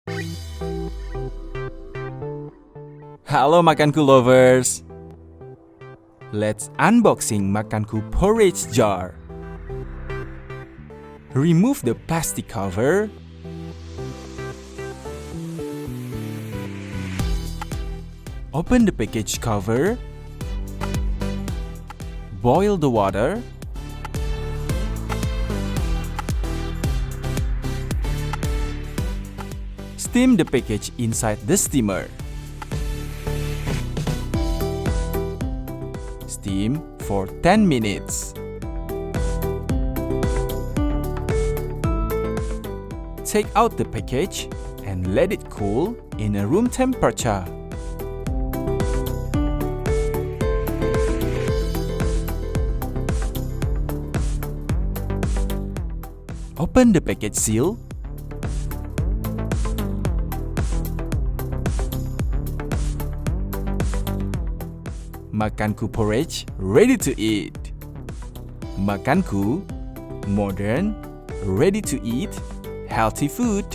Halo Makanku lovers! Let's unboxing Makanku porridge jar. Remove the plastic cover. Open the package cover. Boil the water. Steam the package inside the steamer. Steam for 10 minutes. Take out the package and let it cool in a room temperature. Open the package seal. Makanku porridge ready to eat. Makanku, modern, ready to eat, healthy food.